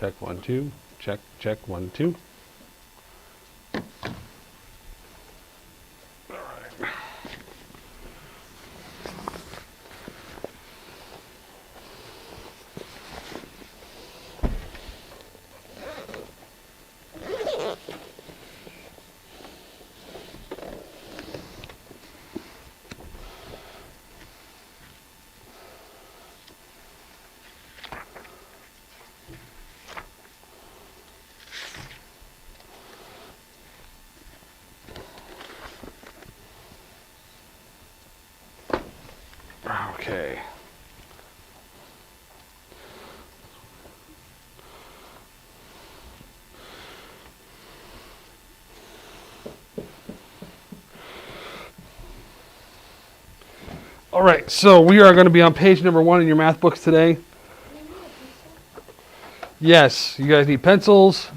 Check 1, 2. Check, check 1, 2. All right. Okay. All right, so we are going to be on page number 1 in your math books today. Yes, you guys need pencils.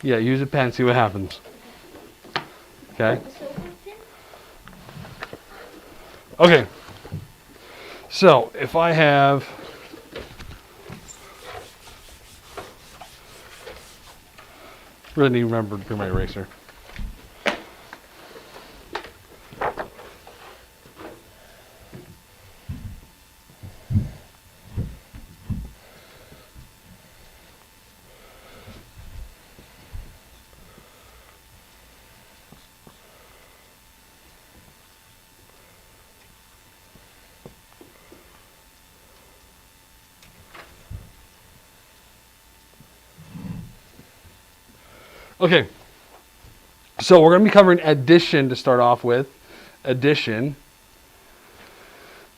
Yeah, use a pen, see what happens. Okay. Okay. So if I have really need to remember to bring my eraser. Okay, so we're going to be covering addition to start off with. Addition.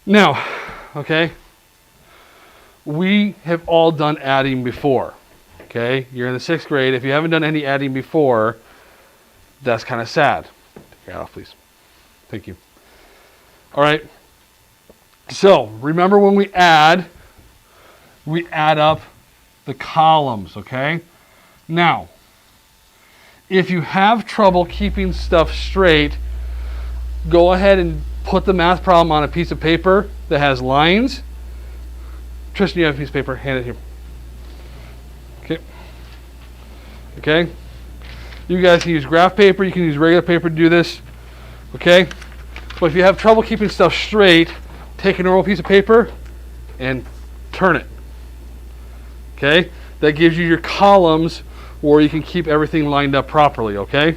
Now, okay, we have all done adding before. Okay, you're in the 6th grade. If you haven't done any adding before, that's kind of sad. Take that off, please. Thank you. All right, so remember when we add up the columns, okay? Now, if you have trouble keeping stuff straight, go ahead and put the math problem on a piece of paper that has lines. Tristan, you have a piece of paper. Hand it here. Okay. Okay. You guys can use graph paper. You can use regular paper to do this. Okay. But if you have trouble keeping stuff straight, take a normal piece of paper and turn it. Okay. That gives you your columns where you can keep everything lined up properly, okay?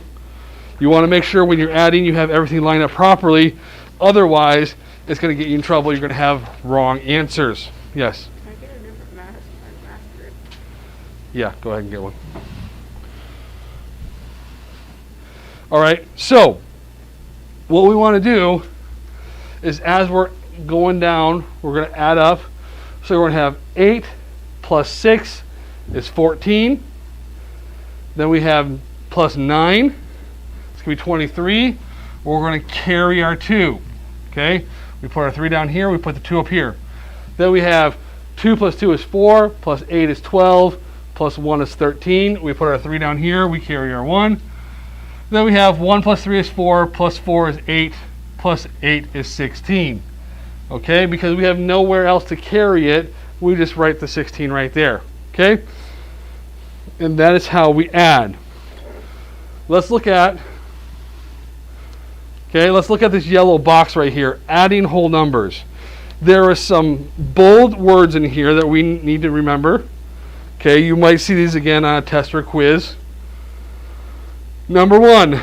You want to make sure when you're adding you have everything lined up properly. Otherwise, it's going to get you in trouble. You're going to have wrong answers. Yes? Can I get a different math grid? Yeah, go ahead and get one. All right, so what we want to do is as we're going down, we're going to add up. So we're going to have 8 plus 6 is 14. Then we have plus 9. It's going to be 23. We're going to carry our 2. Okay? We put our 3 down here. We put the 2 up here. Then we have 2 plus 2 is 4. Plus 8 is 12. Plus 1 is 13. We put our 3 down here. We carry our 1. Then we have 1 plus 3 is 4. Plus 4 is 8. Plus 8 is 16. Okay? Because we have nowhere else to carry it, we just write the 16 right there. Okay? And that is how we add. Let's look at this yellow box right here, adding whole numbers. There are some bold words in here that we need to remember. Okay, you might see these again on a test or quiz. Number 1,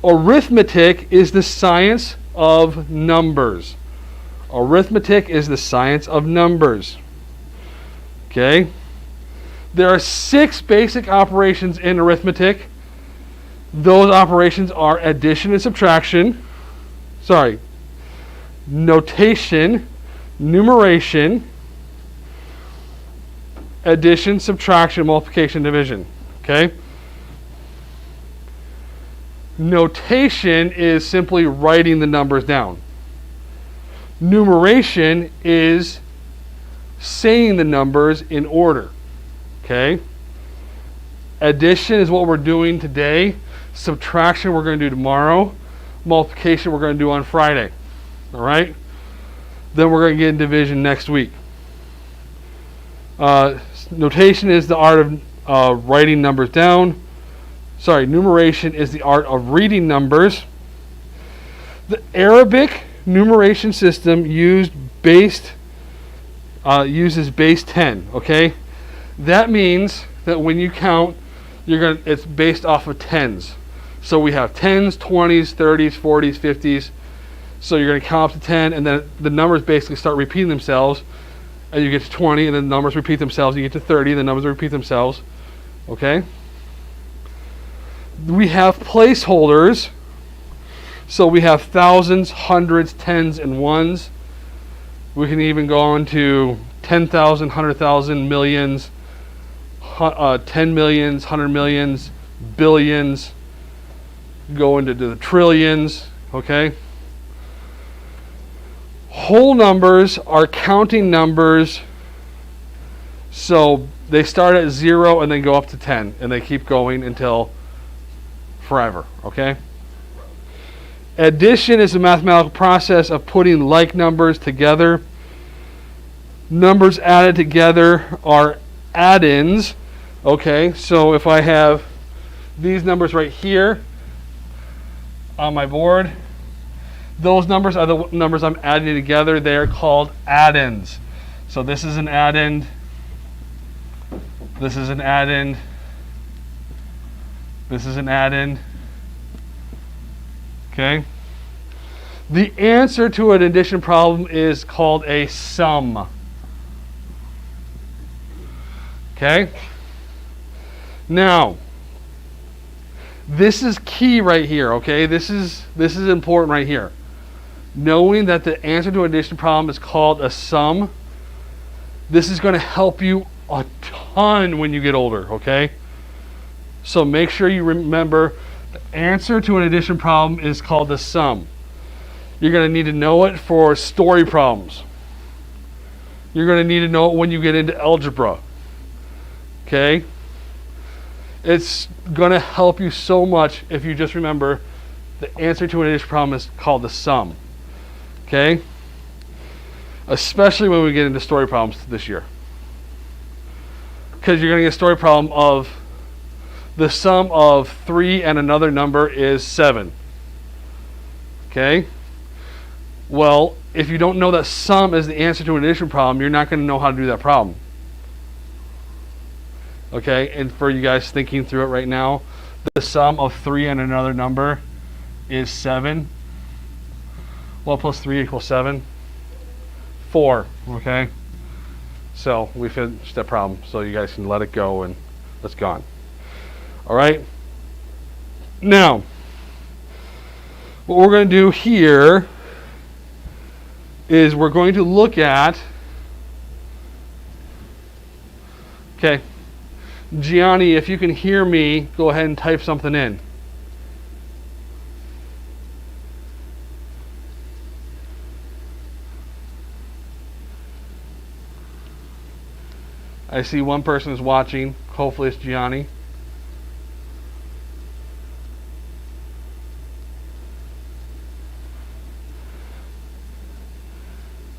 arithmetic is the science of numbers. Arithmetic is the science of numbers. Okay? There are 6 basic operations in arithmetic. Those operations are addition and subtraction. Notation, numeration, addition, subtraction, multiplication, division. Okay? Notation is simply writing the numbers down. Numeration is saying the numbers in order. Okay? Addition is what we're doing today. Subtraction we're going to do tomorrow. Multiplication we're going to do on Friday. All right? Then we're going to get in division next week. Notation is the art of writing numbers down. Sorry, numeration is the art of reading numbers. The Arabic numeration system uses base 10. Okay, that means that when you count, it's based off of tens. So we have 10s, 20s, 30s, 40s, 50s. So you're going to count up to 10, and then the numbers basically start repeating themselves. And you get to 20, and then the numbers repeat themselves. You get to 30, and the numbers repeat themselves. Okay? We have placeholders. So we have thousands, hundreds, tens, and ones. We can even go on to 10,000, 100,000, millions, 10 millions, 100 millions, billions. Go into the trillions. Okay? Whole numbers are counting numbers, so they start at 0 and then go up to 10, and they keep going until forever, okay? Addition is a mathematical process of putting like numbers together. Numbers added together are add-ins, okay? So if I have these numbers right here on my board, those numbers are the numbers I'm adding together. They are called add-ins. So this is an add-in. This is an add-in. This is an add-in. Okay? The answer to an addition problem is called a sum. Okay? Now, this is key right here, okay? This is important right here. Knowing that the answer to an addition problem is called a sum, this is going to help you a ton when you get older, okay? So make sure you remember the answer to an addition problem is called a sum. You're going to need to know it for story problems. You're going to need to know it when you get into algebra, okay? It's going to help you so much if you just remember the answer to an addition problem is called the sum. Okay? Especially when we get into story problems this year. Because you're going to get a story problem of the sum of 3 and another number is 7. Okay? Well, if you don't know that sum is the answer to an addition problem, you're not going to know how to do that problem. Okay? And for you guys thinking through it right now, the sum of 3 and another number is 7. Well, plus 3 equals 7. 4, okay? So we finished that problem, so you guys can let it go and it's gone. All right? Now, what we're going to do here is we're going to look at, okay, Gianni, if you can hear me, go ahead and type something in. I see one person is watching. Hopefully it's Gianni.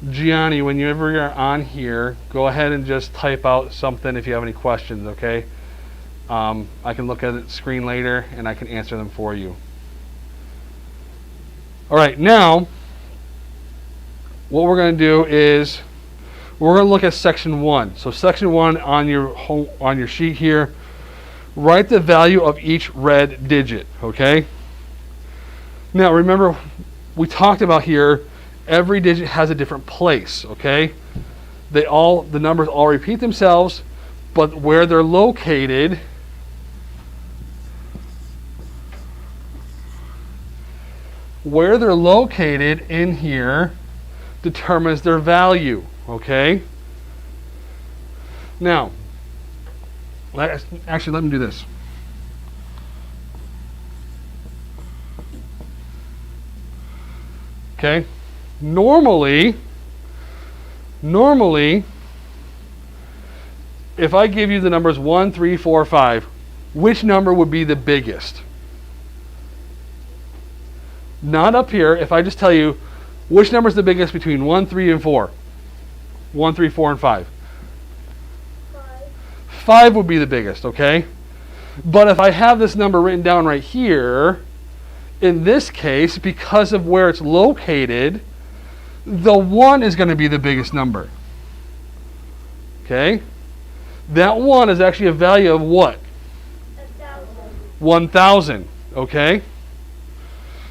Gianni, whenever you're on here, go ahead and just type out something if you have any questions, okay? I can look at the screen later and I can answer them for you. All right, now what we're going to do is we're going to look at section 1. So section 1 on your sheet here, write the value of each red digit, okay? Now remember, we talked about here, every digit has a different place, okay? The numbers all repeat themselves, but where they're located in here determines their value. Okay? Now, actually, let me do this. Okay? Normally, if I give you the numbers 1, 3, 4, 5, which number would be the biggest? Not up here. If I just tell you Which number is the biggest between 1, 3, and 4? 1, 3, 4, and 5. 5 would be the biggest, okay? But if I have this number written down right here, in this case, because of where it's located, the 1 is going to be the biggest number. Okay? That 1 is actually a value of what? 1,000. Okay?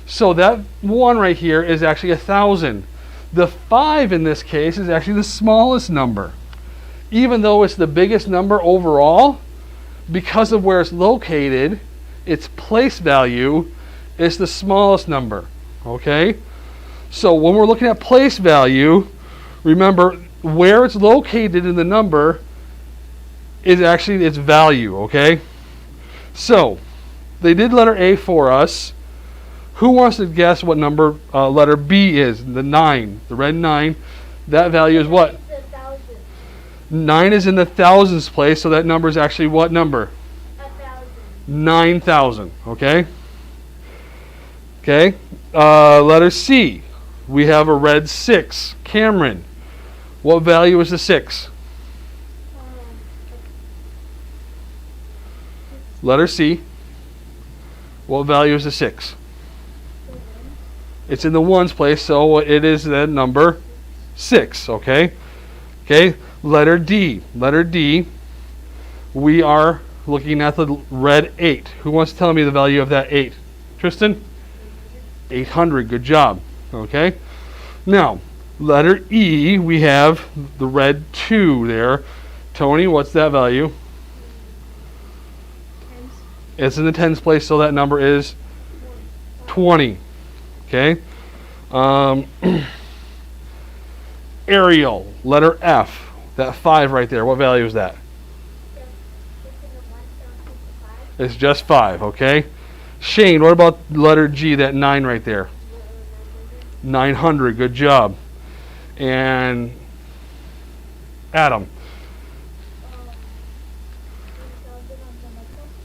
So that 1 right here is actually 1,000. The 5 in this case is actually the smallest number. Even though it's the biggest number overall, because of where it's located, its place value is the smallest number. Okay? So when we're looking at place value, remember where it's located in the number is actually its value. Okay? So they did letter A for us. Who wants to guess what number letter B is? The 9. The red 9. That value is what? 9 is in the thousands place, so that number is actually what number? 9,000. Okay? Okay. Letter C. We have a red 6. Cameron. What value is the 6? Letter C. What value is the 6? It's in the ones place, so it is the number 6. Okay? Okay. Letter D. Letter D. We are looking at the red 8. Who wants to tell me the value of that 8? Tristan? 800. Good job. Okay. Now, letter E, we have the red 2 there. Tony, what's that value? It's in the tens place, so that number is 20. Okay. Ariel, letter F. That 5 right there. What value is that? It's just 5. Okay. Shane, what about letter G, that 9 right there? 900. Good job. And Adam.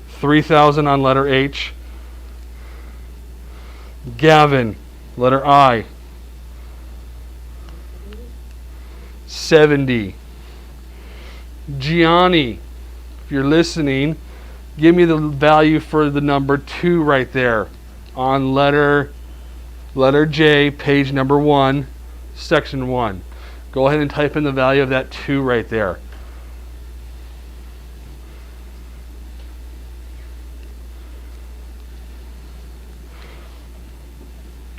3,000 on letter H. Gavin, letter I. 70. Gianni, if you're listening, give me the value for the number 2 right there on letter J, page number 1, section 1. Go ahead and type in the value of that 2 right there.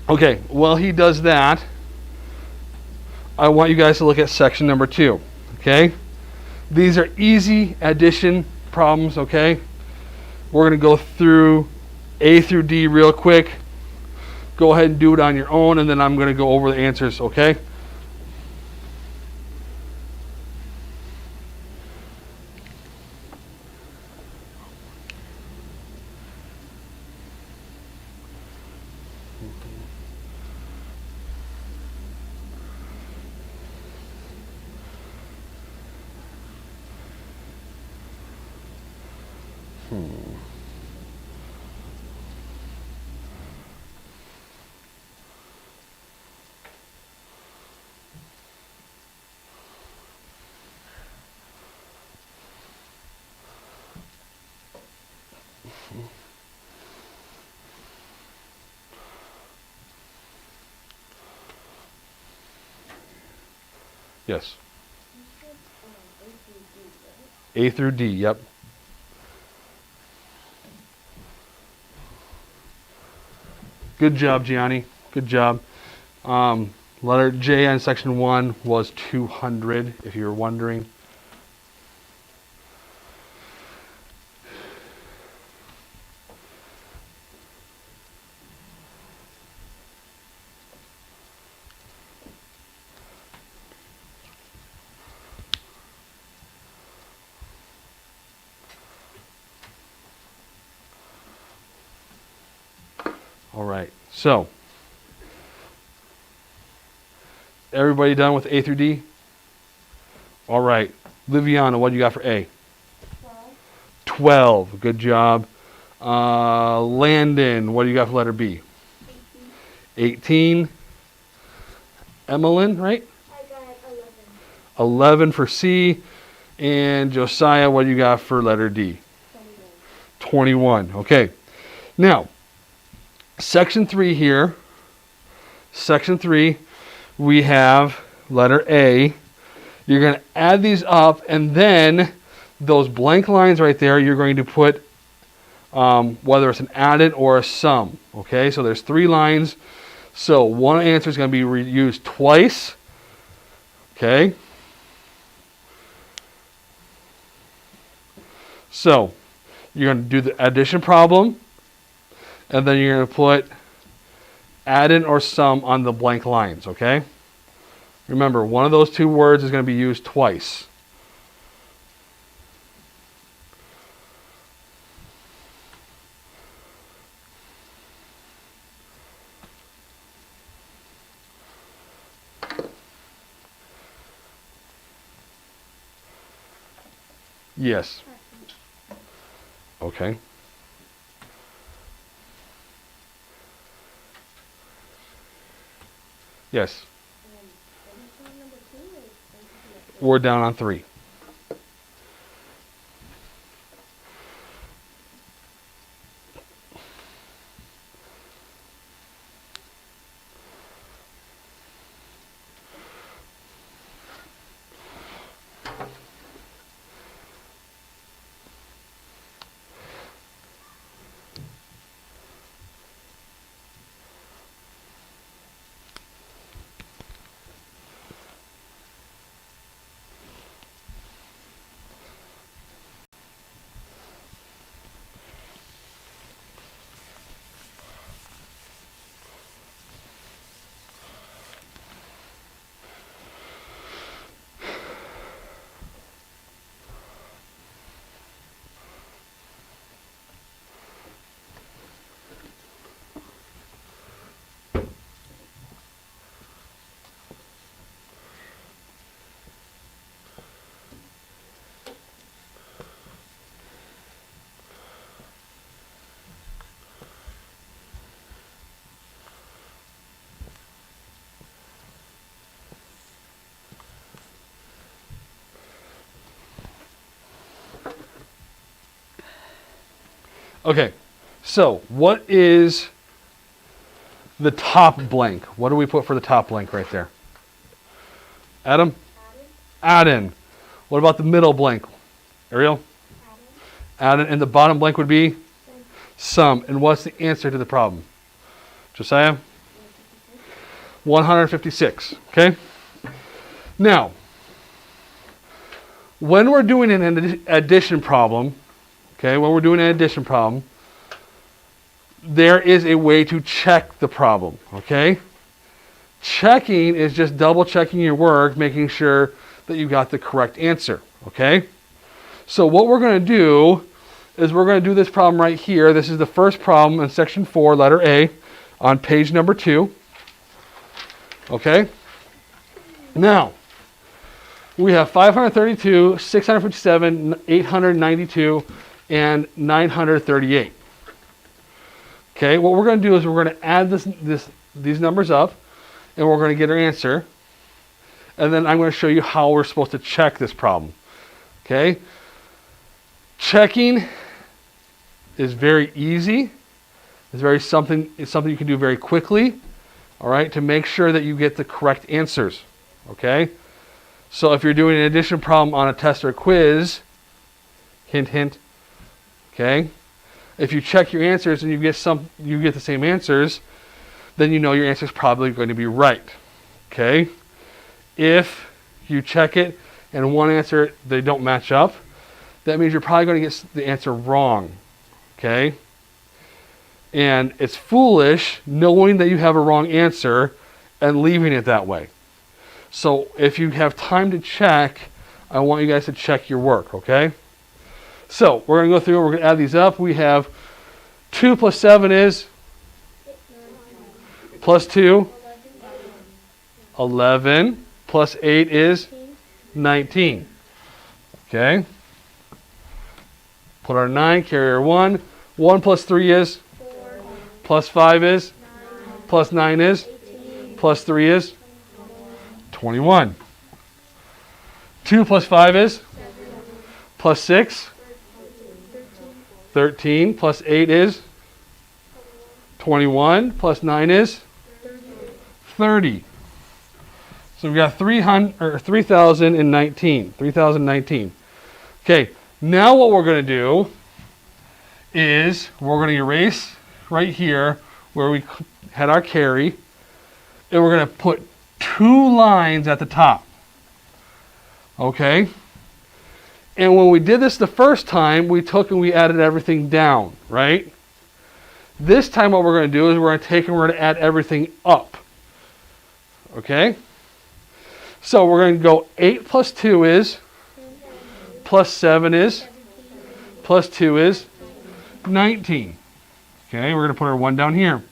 Okay, while he does that, I want you guys to look at section number 2. Okay? These are easy addition problems, okay? We're going to go through A through D real quick. Go ahead and do it on your own, and then I'm going to go over the answers, okay? Yes. A through D, yep. Good job, Gianni. Good job. Letter J on section 1 was 200, if you were wondering. All right, so everybody done with A through D? All right, Liviana, what do you got for A? 12, good job. Landon, what do you got for letter B? 18. Emmeline, right? I got 11. 11 for C. And Josiah, what do you got for letter D? 21. Okay. Now, section 3 here. Section 3, we have letter A. You're going to add these up, and then those blank lines right there, you're going to put whether it's an added or a sum. Okay, so there's 3 lines. So one answer is going to be used twice. Okay. So you're going to do the addition problem, and then you're going to put added or sum on the blank lines. Okay. Remember, one of those 2 words is going to be used twice. Yes. Okay. Yes. We're down on 3. Okay, so what is the top blank? What do we put for the top blank right there? Adam? Add-in. What about the middle blank? Ariel? Add-in. And the bottom blank would be? Sum. And what's the answer to the problem? Josiah? 156. Okay? Now, when we're doing an addition problem, there is a way to check the problem. Okay? Checking is just double checking your work, making sure that you got the correct answer. Okay? So what we're going to do is we're going to do this problem right here. This is the first problem in section 4, letter A, on page number 2. Okay? Now, we have 532, 657, 892, and 938. Okay, what we're going to do is we're going to add these numbers up, and we're going to get our answer. And then I'm going to show you how we're supposed to check this problem. Okay? Checking is very easy. It's something you can do very quickly. All right, to make sure that you get the correct answers. Okay? So if you're doing an addition problem on a test or quiz, hint, hint. Okay? If you check your answers and you get the same answers, then you know your answer is probably going to be right. Okay? If you check it and one answer they don't match up, that means you're probably going to get the answer wrong. Okay? And it's foolish knowing that you have a wrong answer and leaving it that way. So if you have time to check, I want you guys to check your work, okay? So we're going to go through, we're going to add these up. We have 2 plus 7 is? Plus 2? 11. Plus 8 is? 19. Okay? Put our 9, carry our 1. 1 plus 3 is? Plus 5 is? Plus 9 is? Plus 3 is? 21. 2 plus 5 is? Plus 6? 13. Plus 8 is? 21. Plus 9 is? 30. So we've got 3019. 3019. Okay, now what we're going to do is we're going to erase right here where we had our carry, and we're going to put 2 lines at the top. Okay? And when we did this the first time, we took and we added everything down, right? This time what we're going to do is we're going to take and we're going to add everything up. Okay? So we're going to go 8 plus 2 is, plus 7 is, plus 2 is 19. Okay, we're going to put our 1 down here.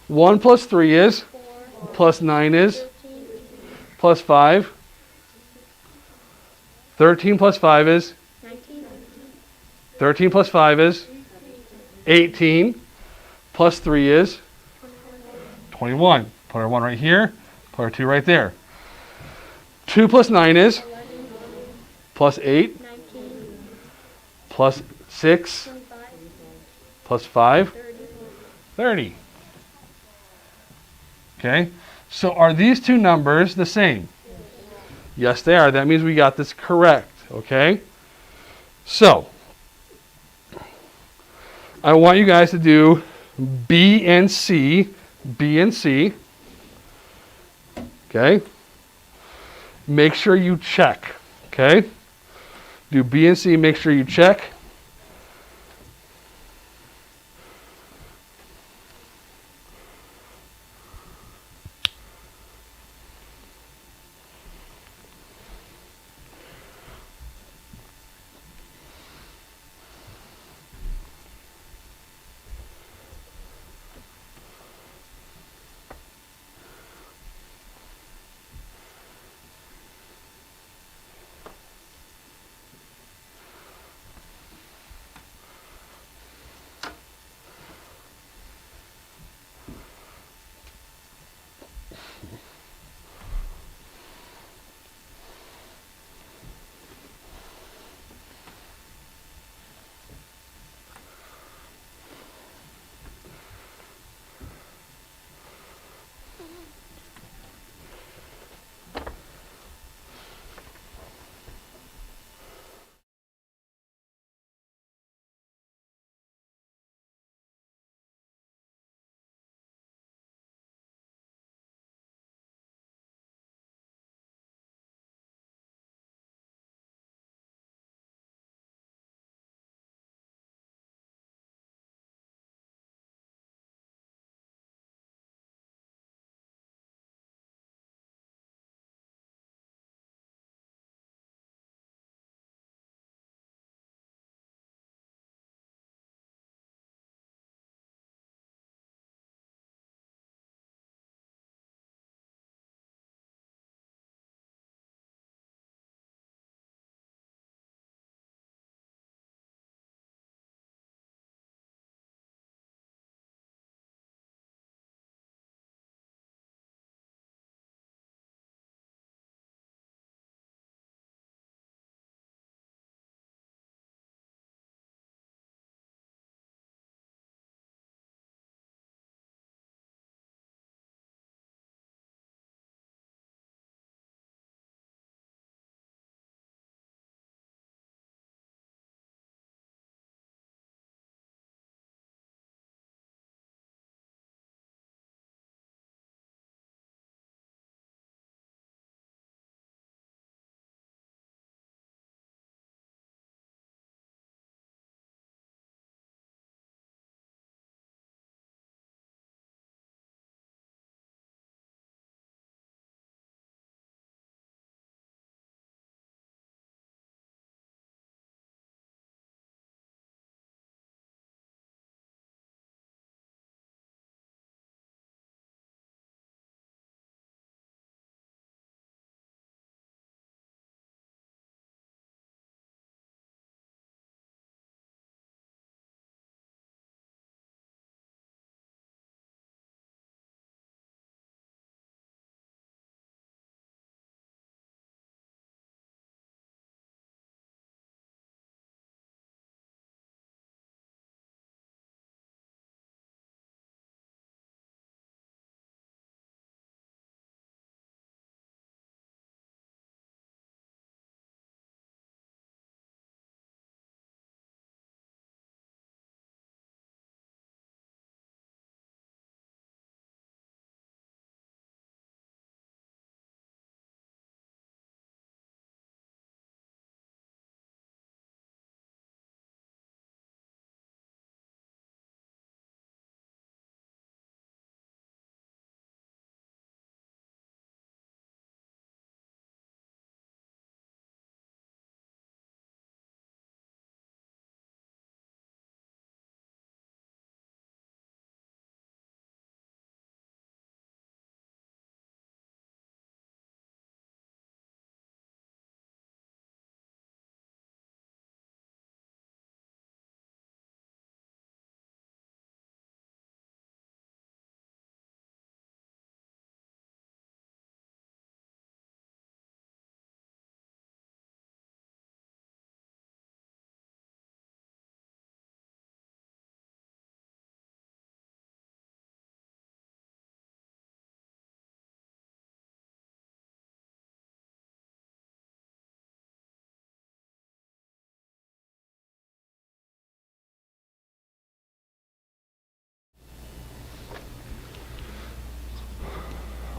1 plus 3 is, plus 9 is, plus 5. 13 plus 5 is, 13 plus 5 is, 18. Plus 3 is, 21. Put our 1 right here, put our 2 right there. 2 plus 9 is, plus 8, plus 6, plus 5, 30. Okay, so are these two numbers the same? Yes, they are. That means we got this correct. Okay, so I want you guys to do B and C. B and C. Okay, make sure you check. Okay, do B and C, make sure you check.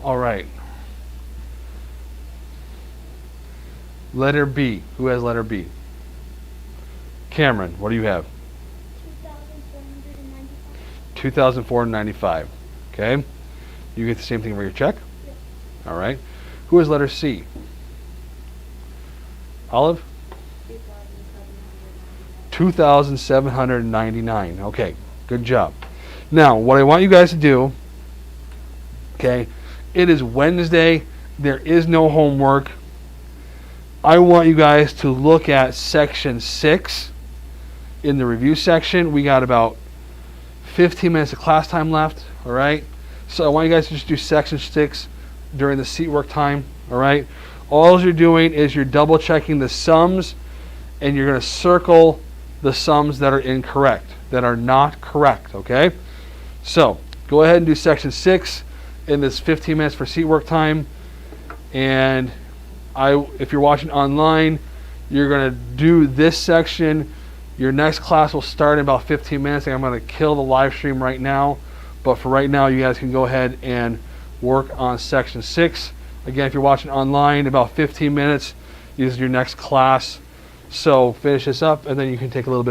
All right. Letter B. Who has letter B? Cameron, what do you have? 2,495. Okay. You get the same thing for your check? Yep. All right. Who has letter C? Olive? 2,799. Okay. Good job. Now, what I want you guys to do, okay, it is Wednesday. There is no homework. I want you guys to look at section 6 in the review section. We got about 15 minutes of class time left, all right? So I want you guys to just do section 6 during the seat work time, all right? All you're doing is you're double checking the sums, and you're going to circle the sums that are incorrect, that are not correct, okay? So go ahead and do section 6 in this 15 minutes for seat work time. And if you're watching online, you're going to do this section. Your next class will start in about 15 minutes. I'm going to kill the live stream right now. But for right now, you guys can go ahead and work on section 6. Again, if you're watching online, about 15 minutes is your next class. So finish this up, and then you can take a little bit of